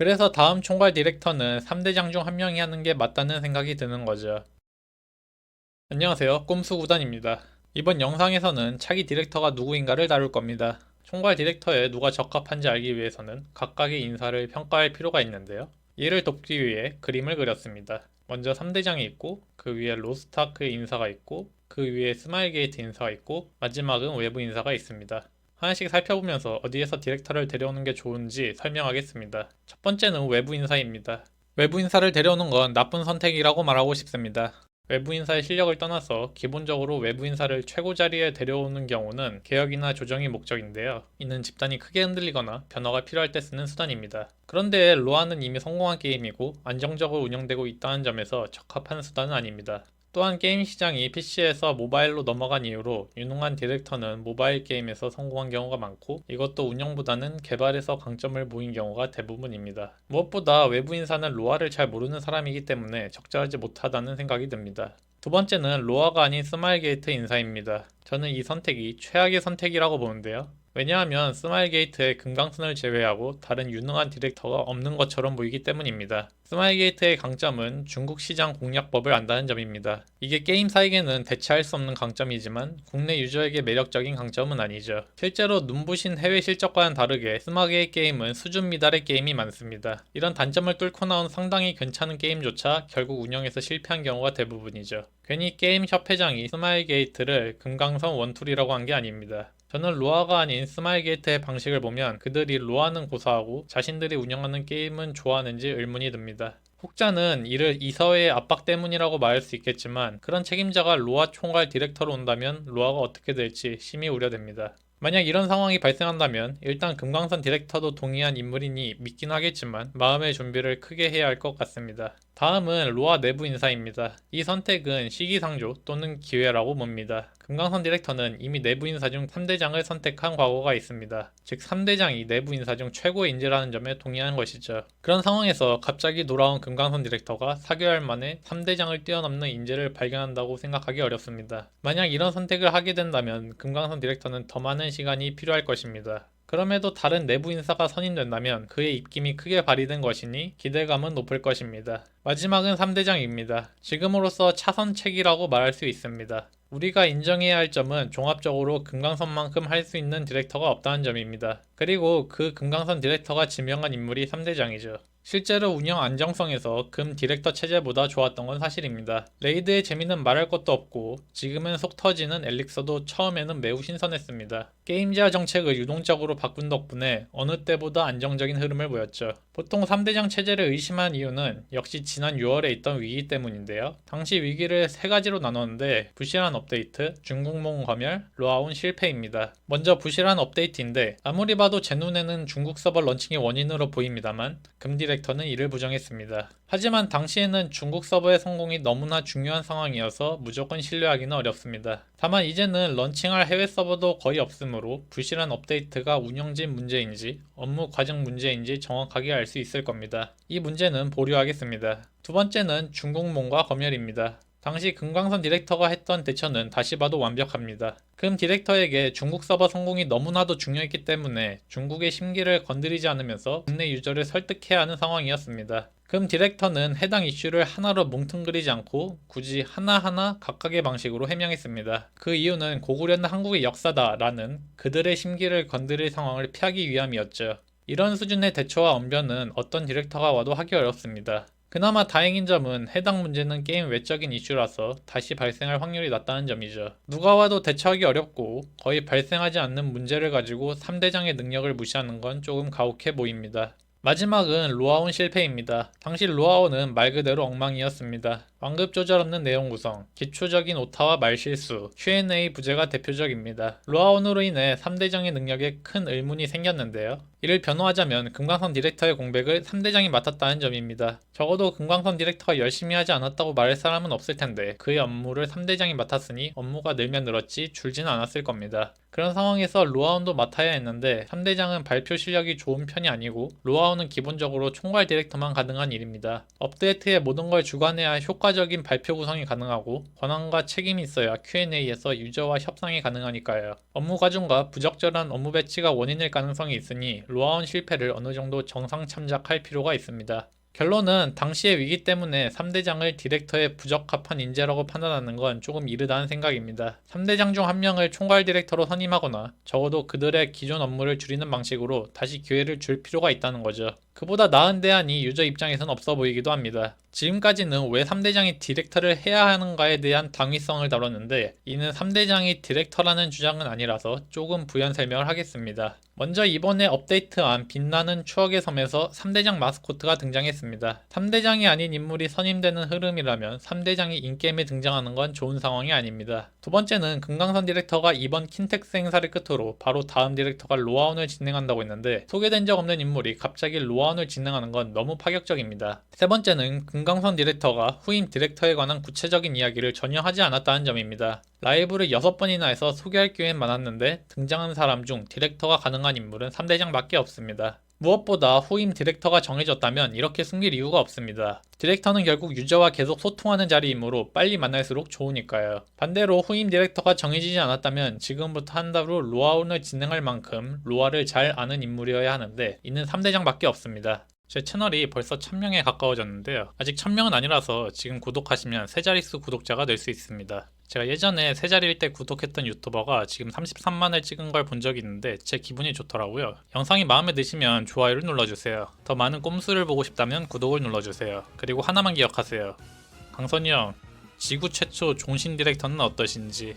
그래서 다음 총괄 디렉터는 3대장 중 한 명이 하는 게 맞다는 생각이 드는 거죠. 안녕하세요. 꼼수구단입니다. 이번 영상에서는 차기 디렉터가 누구인가를 다룰 겁니다. 총괄 디렉터에 누가 적합한지 알기 위해서는 각각의 인사를 평가할 필요가 있는데요. 이를 돕기 위해 그림을 그렸습니다. 먼저 3대장이 있고 그 위에 로스타크의 인사가 있고 그 위에 스마일게이트 인사가 있고 마지막은 외부 인사가 있습니다. 하나씩 살펴보면서 어디에서 디렉터를 데려오는 게 좋은지 설명하겠습니다. 첫 번째는 외부 인사입니다. 외부 인사를 데려오는 건 나쁜 선택이라고 말하고 싶습니다. 외부 인사의 실력을 떠나서 기본적으로 외부 인사를 최고 자리에 데려오는 경우는 개혁이나 조정이 목적인데요. 이는 집단이 크게 흔들리거나 변화가 필요할 때 쓰는 수단입니다. 그런데 로아는 이미 성공한 게임이고 안정적으로 운영되고 있다는 점에서 적합한 수단은 아닙니다. 또한 게임 시장이 PC에서 모바일로 넘어간 이후로 유능한 디렉터는 모바일 게임에서 성공한 경우가 많고 이것도 운영보다는 개발에서 강점을 보인 경우가 대부분입니다. 무엇보다 외부 인사는 로아를 잘 모르는 사람이기 때문에 적절하지 못하다는 생각이 듭니다. 두 번째는 로아가 아닌 스마일게이트 인사입니다. 저는 이 선택이 최악의 선택이라고 보는데요. 왜냐하면 스마일게이트의 금강선을 제외하고 다른 유능한 디렉터가 없는 것처럼 보이기 때문입니다. 스마일게이트의 강점은 중국 시장 공략법을 안다는 점입니다. 이게 게임사에게는 대체할 수 없는 강점이지만 국내 유저에게 매력적인 강점은 아니죠. 실제로 눈부신 해외 실적과는 다르게 스마게의 게임은 수준 미달의 게임이 많습니다. 이런 단점을 뚫고 나온 상당히 괜찮은 게임조차 결국 운영에서 실패한 경우가 대부분이죠. 괜히 게임 협회장이 스마일게이트를 금강선 원툴이라고 한 게 아닙니다. 저는 로아가 아닌 스마일게이트의 방식을 보면 그들이 로아는 고사하고 자신들이 운영하는 게임은 좋아하는지 의문이 듭니다. 혹자는 이를 이사회의 압박 때문이라고 말할 수 있겠지만 그런 책임자가 로아 총괄 디렉터로 온다면 로아가 어떻게 될지 심히 우려됩니다. 만약 이런 상황이 발생한다면 일단 금강산 디렉터도 동의한 인물이니 믿긴 하겠지만 마음의 준비를 크게 해야 할 것 같습니다. 다음은 로아 내부 인사입니다. 이 선택은 시기상조 또는 기회라고 봅니다. 금강산 디렉터는 이미 내부 인사 중 3대장을 선택한 과거가 있습니다. 즉 3대장이 내부 인사 중 최고의 인재라는 점에 동의하는 것이죠. 그런 상황에서 갑자기 돌아온 금강산 디렉터가 4개월 만에 3대장을 뛰어넘는 인재를 발견한다고 생각하기 어렵습니다. 만약 이런 선택을 하게 된다면 금강산 디렉터는 더 많은 시간이 필요할 것입니다. 그럼에도 다른 내부 인사가 선임된다면 그의 입김이 크게 발휘된 것이니 기대감은 높을 것입니다. 마지막은 3대장입니다. 지금으로서 차선책이라고 말할 수 있습니다. 우리가 인정해야 할 점은 종합적으로 금강선만큼 할 수 있는 디렉터가 없다는 점입니다. 그리고 그 금강선 디렉터가 지명한 인물이 3대장이죠. 실제로 운영 안정성에서 금 디렉터 체제보다 좋았던 건 사실입니다. 레이드의 재미는 말할 것도 없고 지금은 속 터지는 엘릭서도 처음에는 매우 신선했습니다. 게임지화 정책을 유동적으로 바꾼 덕분에 어느 때보다 안정적인 흐름을 보였죠. 보통 3대장 체제를 의심한 이유는 역시 지난 6월에 있던 위기 때문인데요. 당시 위기를 세 가지로 나눴는데 부실한 업데이트, 중국몽 검열, 로아온 실패입니다. 먼저 부실한 업데이트인데 아무리 봐도 제 눈에는 중국 서버 런칭의 원인으로 보입니다만 금 디렉터는 이를 부정했습니다. 하지만 당시에는 중국 서버의 성공이 너무나 중요한 상황이어서 무조건 신뢰하기는 어렵습니다. 다만 이제는 런칭할 해외 서버도 거의 없으므로 부실한 업데이트가 운영진 문제인지 업무 과정 문제인지 정확하게 알 수 있을 겁니다. 이 문제는 보류하겠습니다. 두 번째는 중국몽과 검열입니다. 당시 금강선 디렉터가 했던 대처는 다시 봐도 완벽합니다. 금 디렉터에게 중국 서버 성공이 너무나도 중요했기 때문에 중국의 심기를 건드리지 않으면서 국내 유저를 설득해야 하는 상황이었습니다. 금 디렉터는 해당 이슈를 하나로 뭉뚱그리지 않고 굳이 하나하나 각각의 방식으로 해명했습니다. 그 이유는 고구려는 한국의 역사다라는 그들의 심기를 건드릴 상황을 피하기 위함이었죠. 이런 수준의 대처와 언변은 어떤 디렉터가 와도 하기 어렵습니다. 그나마 다행인 점은 해당 문제는 게임 외적인 이슈라서 다시 발생할 확률이 낮다는 점이죠. 누가 와도 대처하기 어렵고 거의 발생하지 않는 문제를 가지고 3대장의 능력을 무시하는 건 조금 가혹해 보입니다. 마지막은 로아온 실패입니다. 당시 로아온은 말 그대로 엉망이었습니다. 완급 조절 없는 내용 구성, 기초적인 오타와 말실수, Q&A 부재가 대표적입니다. 로아온으로 인해 3대장의 능력에 큰 의문이 생겼는데요. 이를 변호하자면 금강선 디렉터의 공백을 3대장이 맡았다는 점입니다. 적어도 금강선 디렉터가 열심히 하지 않았다고 말할 사람은 없을 텐데 그의 업무를 3대장이 맡았으니 업무가 늘면 늘었지 줄지는 않았을 겁니다. 그런 상황에서 로아온도 맡아야 했는데 3대장은 발표 실력이 좋은 편이 아니고 로아온은 기본적으로 총괄 디렉터만 가능한 일입니다. 업데이트의 모든 걸 주관해야 효과적인 발표 구성이 가능하고 권한과 책임이 있어야 Q&A에서 유저와 협상이 가능하니까요. 업무 과중과 부적절한 업무 배치가 원인일 가능성이 있으니 로아온 실패를 어느 정도 정상 참작할 필요가 있습니다. 결론은 당시의 위기 때문에 3대장을 디렉터에 부적합한 인재라고 판단하는 건 조금 이르다는 생각입니다. 3대장 중 한 명을 총괄 디렉터로 선임하거나 적어도 그들의 기존 업무를 줄이는 방식으로 다시 기회를 줄 필요가 있다는 거죠. 그보다 나은 대안이 유저 입장에선 없어 보이기도 합니다. 지금까지는 왜 3대장이 디렉터를 해야 하는가에 대한 당위성을 다뤘는데 이는 3대장이 디렉터라는 주장은 아니라서 조금 부연 설명을 하겠습니다. 먼저 이번에 업데이트한 빛나는 추억의 섬에서 3대장 마스코트가 등장했습니다. 3대장이 아닌 인물이 선임되는 흐름이라면 3대장이 인게임에 등장하는 건 좋은 상황이 아닙니다. 두 번째는 금강산 디렉터가 이번 킨텍스 행사를 끝으로 바로 다음 디렉터가 로아온을 진행한다고 했는데 소개된 적 없는 인물이 갑자기 로아온을 진행하는 건 너무 파격적입니다. 세 번째는 금강산 디렉터가 후임 디렉터에 관한 구체적인 이야기를 전혀 하지 않았다는 점입니다. 라이브를 6번이나 해서 소개할 기회는 많았는데 등장한 사람 중 디렉터가 가능한 인물은 3대장밖에 없습니다. 무엇보다 후임 디렉터가 정해졌다면 이렇게 숨길 이유가 없습니다. 디렉터는 결국 유저와 계속 소통하는 자리이므로 빨리 만날수록 좋으니까요. 반대로 후임 디렉터가 정해지지 않았다면 지금부터 한 달 후 로아온을 진행할 만큼 로아를 잘 아는 인물이어야 하는데 이는 3대장밖에 없습니다. 제 채널이 벌써 1000명에 가까워졌는데요. 아직 1000명은 아니라서 지금 구독하시면 세 자릿수 구독자가 될 수 있습니다. 제가 예전에 세 자리일 때 구독했던 유튜버가 지금 33만을 찍은 걸 본 적이 있는데 제 기분이 좋더라고요. 영상이 마음에 드시면 좋아요를 눌러주세요. 더 많은 꼼수를 보고 싶다면 구독을 눌러주세요. 그리고 하나만 기억하세요. 강선이 형, 지구 최초 종신 디렉터는 어떠신지?